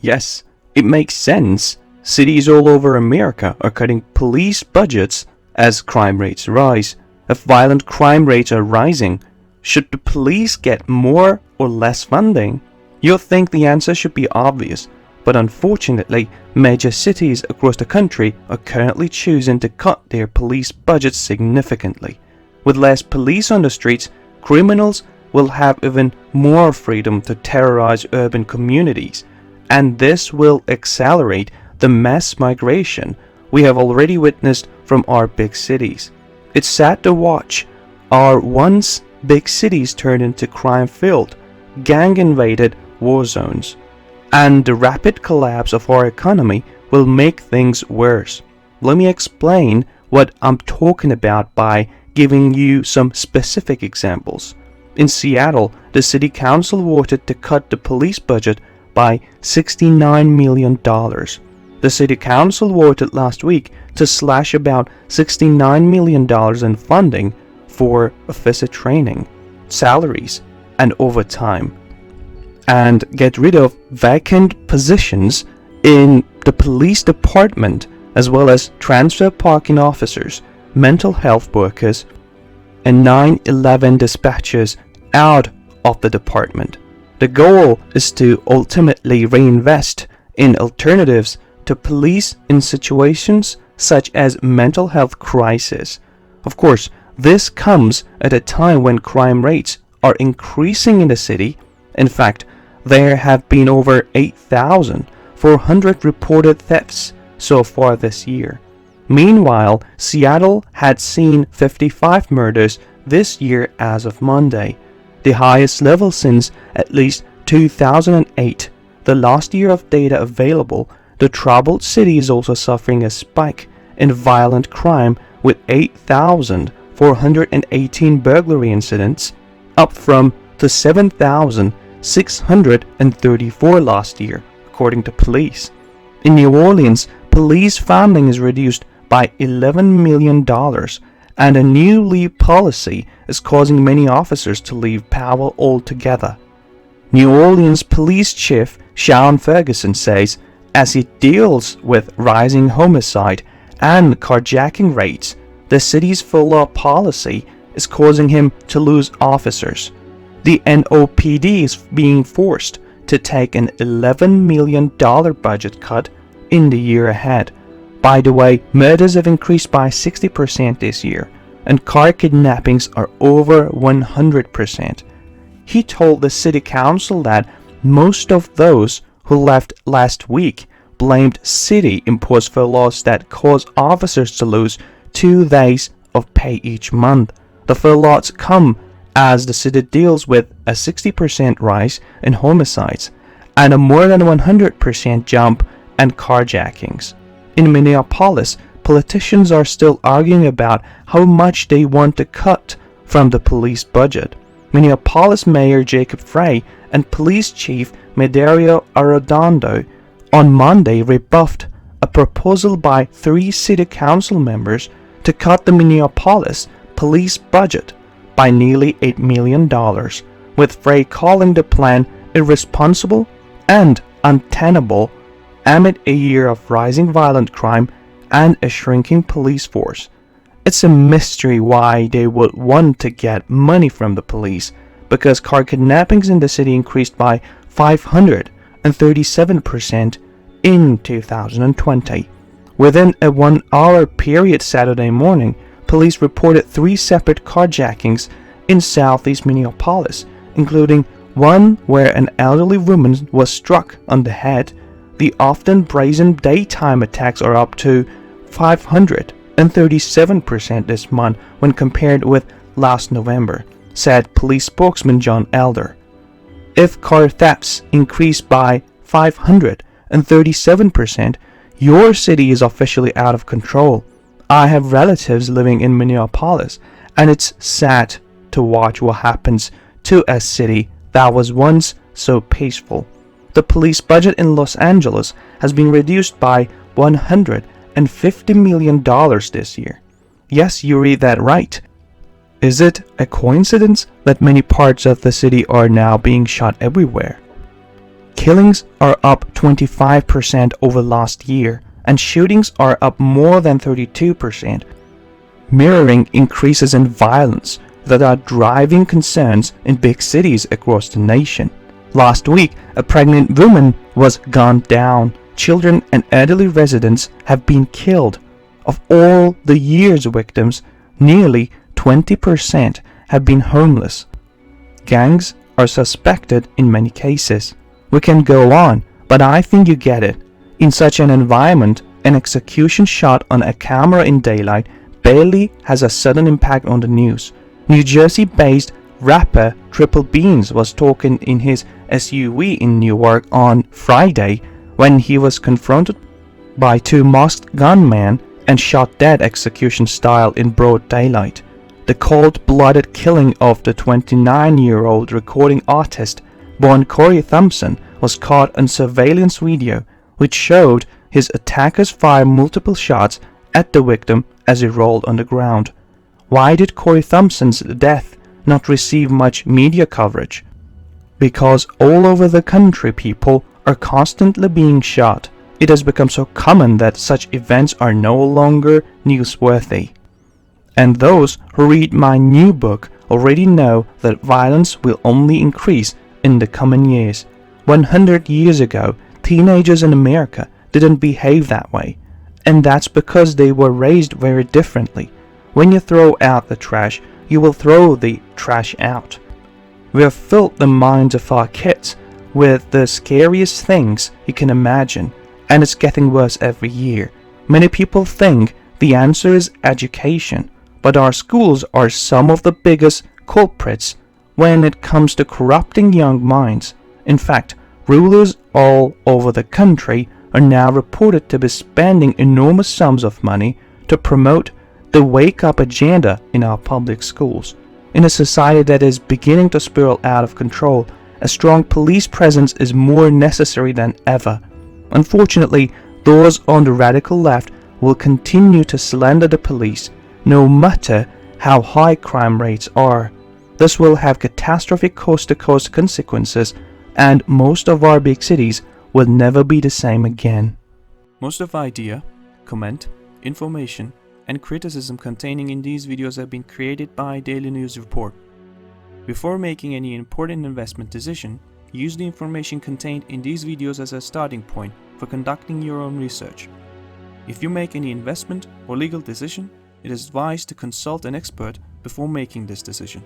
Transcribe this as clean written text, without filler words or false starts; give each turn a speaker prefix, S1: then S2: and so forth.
S1: Yes, it makes sense. Cities all over America are cutting police budgets as crime rates rise. If violent crime rates are rising, should the police get more or less funding? You'll think the answer should be obvious, but unfortunately, major cities across the country are currently choosing to cut their police budgets significantly. With less police on the streets, criminals will have even more freedom to terrorize urban communities, and this will accelerate the mass migration we have already witnessed from our big cities. It's sad to watch our once big cities turn into crime-filled, gang-invaded war zones, and the rapid collapse of our economy will make things worse. Let me explain what I'm talking about by giving you some specific examples. In Seattle, the city council voted to cut the police budget by $69 million. The city council voted last week to slash about $69 million in funding for officer training, salaries, and overtime, and get rid of vacant positions in the police department, as well as transfer parking officers, mental health workers, and 911 dispatchers out of the department. The goal is to ultimately reinvest in alternatives to police in situations such as mental health crisis. Of course, this comes at a time when crime rates are increasing in the city. In fact, there have been over 8,400 reported thefts so far this year. Meanwhile, Seattle had seen 55 murders this year as of Monday, the highest level since at least 2008, the last year of data available. The troubled city is also suffering a spike in violent crime with 8,418 burglary incidents, up from the 7,634 last year, according to police. In New Orleans, police funding is reduced by $11 million, and a new leave policy is causing many officers to leave power altogether. New Orleans Police Chief Sean Ferguson says as he deals with rising homicide and carjacking rates, the city's full-law policy is causing him to lose officers. The NOPD is being forced to take an $11 million budget cut in the year ahead. By the way, murders have increased by 60% this year, and car kidnappings are over 100%. He told the city council that most of those who left last week blamed city-imposed furloughs that cause officers to lose 2 days of pay each month. The furloughs come as the city deals with a 60% rise in homicides and a more than 100% jump in carjackings. In Minneapolis, politicians are still arguing about how much they want to cut from the police budget. Minneapolis Mayor Jacob Frey and Police Chief Medario Arredondo on Monday rebuffed a proposal by 3 city council members to cut the Minneapolis police budget by nearly $8 million, with Frey calling the plan irresponsible and untenable amid a year of rising violent crime and a shrinking police force. It's a mystery why they would want to get money from the police, because car kidnappings in the city increased by 537% in 2020. Within a 1-hour period Saturday morning, police reported 3 separate carjackings in southeast Minneapolis, including one where an elderly woman was struck on the head. The often brazen daytime attacks are up to 537% this month when compared with last November, said police spokesman John Elder. If car thefts increase by 537%, your city is officially out of control. I have relatives living in Minneapolis, and it's sad to watch what happens to a city that was once so peaceful. The police budget in Los Angeles has been reduced by $150 million this year. Yes, you read that right. Is it a coincidence that many parts of the city are now being shot everywhere? Killings are up 25% over last year, and shootings are up more than 32%, mirroring increases in violence that are driving concerns in big cities across the nation. Last week, a pregnant woman was gunned down. Children and elderly residents have been killed. Of all the year's victims, nearly 20% have been homeless. Gangs are suspected in many cases. We can go on, but I think you get it. In such an environment, an execution shot on a camera in daylight barely has a sudden impact on the news. New Jersey-based rapper Triple Beans was talking in his SUV in Newark on Friday when he was confronted by two masked gunmen and shot dead execution style in broad daylight. The cold-blooded killing of the 29-year-old recording artist born Corey Thompson was caught on surveillance video, which showed his attackers fire multiple shots at the victim as he rolled on the ground. Why did Corey Thompson's death not receive much media coverage? Because all over the country people are constantly being shot. It has become so common that such events are no longer newsworthy. And those who read my new book already know that violence will only increase in the coming years. 100 years ago, teenagers in America didn't behave that way. And that's because they were raised very differently. When you throw out the trash, you will throw the trash out. We have filled the minds of our kids with the scariest things you can imagine, and it's getting worse every year. Many people think the answer is education, but our schools are some of the biggest culprits when it comes to corrupting young minds. In fact, rulers all over the country are now reported to be spending enormous sums of money to promote the wake-up agenda in our public schools. In a society that is beginning to spiral out of control, a strong police presence is more necessary than ever. Unfortunately, those on the radical left will continue to slander the police, no matter how high crime rates are. This will have catastrophic coast-to-coast consequences, and most of our big cities will never be the same again. Most of the idea, comment, information, and criticism containing in these videos have been created by Daily News Report. Before making any important investment decision, use the information contained in these videos as a starting point for conducting your own research. If you make any investment or legal decision, it is advised to consult an expert before making this decision.